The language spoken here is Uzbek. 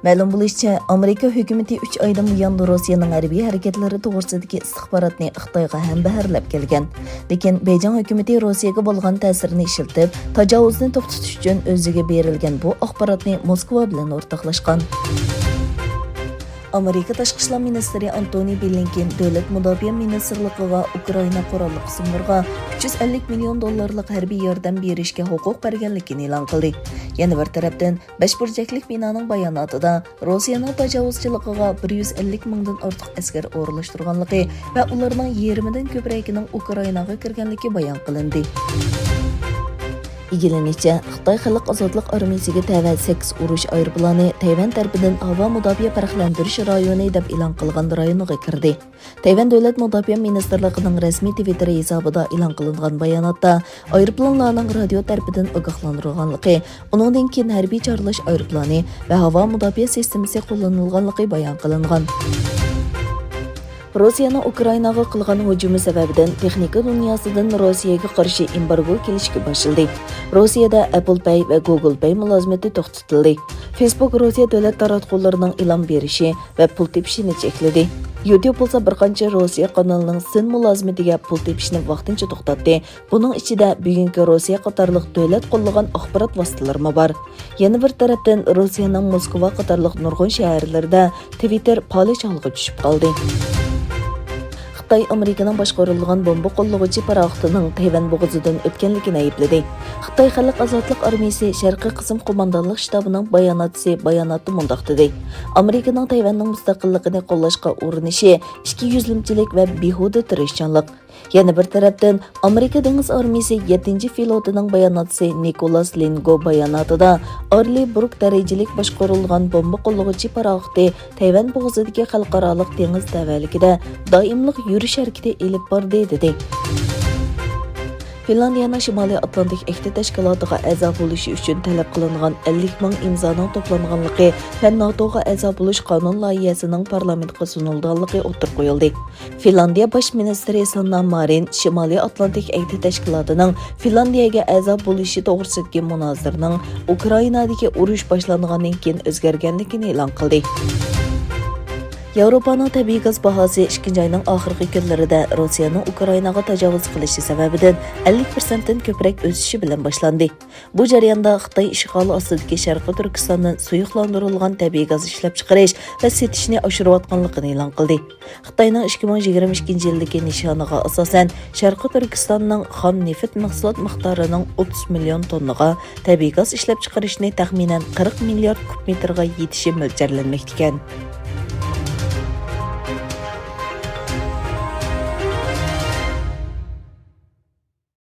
Ma'lum bo'lishicha, Amerika hukumati 3 oydan buyon Rossiyaning harbiy harakatlari to'g'risidagi istixborotni Xitoyga ham baharlab kelgan. Lekin Beijing hukumati Rossiyaga bo'lgan ta'sirini ishlatib, tajovuzni to'xtatish uchun o'ziga berilgan bu axborotni Moskva bilan o'rtoqlashgan. Amerika Tashqi ishlar ministri Antony Blinken davlat mudofaa ministrligiga Ukraina qurolli qismlariga $350 million harbiy yordam berishga huquq berganligini e'lon qildi. Yana bir tarafdan, 5 burchaklik binoning bayonotida Rossiyaning tajovuzchiligiga 150 mingdan ortiq askar o'rlashtirganligi va ularning yarmidan ko'proqining Ukrainaga kirganligi bayon qilindi. İgileniçe, Xitoy Xalq Ozodlik armiyasiga tava 8 urush aeroplani Tayvan tarafidan havo mudofaa farqlantirish rayoni deb e'lon qilgan rayoniga kirdi. Tayvan davlat mudofaa ministrligining rasmiy Twitter hisobida e'lon qilingan bayonotda aeroplanlarning radio tarafidan ogohlantirilganligi, uningdan keyin harbiy chorlash aeroplani va havo mudofaa sistemasi qo'llanilganligi bayon qilingan. Rossiyaning Ukrainaga qilgan hujumi sababidan texnika dunyosidan Rossiyaga qarshi embargo kelishga boshladi. Rossiyada Apple Pay va Google Pay mulozimati to'xtatildi. Facebook Rossiya davlat taratqullarining e'lon berishi va pul tepishini chekladi. YouTube bo'lsa bir qancha Rossiya kanalining sin mulozimatiga pul tepishni vaqtincha to'xtatdi. Buning ichida bugungi Rossiya qatorliq davlat qo'llagan axborot vositalari bor. Yana bir tarafdan Rossiyaning Moskva qatorliq nurg'un shaharlarida Twitter polish holga tushib qoldi. Xitoy Amerikaning boshqarilgan bomba qo'llovchi paraxotining Tayvan bo'g'ozidan o'tganligini aybladi. Xitoy Xalq Ozodlik armiyasi Sharqiy qism qo'mondonlik shtabining bayonoti mundaq dedi. Amerikaning Tayvanning mustaqilligini qo'llashga urinishi ikki yuzlimchilik va behuda tirishchanlik. Yana bir tarafdan Amerika dengiz armiyasi 7-flotining bayonotchisi Nicholas Lingo bayonotida Arli Brook darajalik boshqarilgan bomba qo'llovchi paraxoti Tayvan bo'g'ozidagi xalqaro dengiz tavalligida doimlik yurish harakati elib bordi dedi. Finlandiyaning Shimoliy Atlantik Ahdi tashkilotiga a'zo bo'lishi uchun talab qilingan 50 ming imzoning to'planganligi va NATOga a'zo bo'lish qonun loyihasining parlamentga sunilganligi o'tirib qo'yildi. Finlandiya bosh ministri Sanna Marin Shimoliy Atlantik Ahdi tashkilotining Finlandiyaga a'zo bo'lishi to'g'risidagi munozaraning Ukrainadagi urush boshlangandan keyin o'zgarganligini e'lon qildi. Yevropaning tabiiy gaz bahosi 2 oyning oxirgi kunlarida Rossiyaning Ukrainaga tajovuz qilishi sababidan 50% dan ko'proq o'sishi bilan boshlandi. Bu jarayonda Xitoy ishg'oli ostidagi Sharqiy Turkistondan suyuqlantirilgan tabiiy gaz ishlab chiqarish va setishni oshirayotganligini e'lon qildi. Xitoyning 2022-yildagi nishoniga asosan Sharqiy Turkistonning xom neft mahsulot miqdorining 30 million tonnaga, tabiiy gaz ishlab chiqarishni taxminan 40 milliard kub metrga yetishi mo'ljallanmoqda ekan.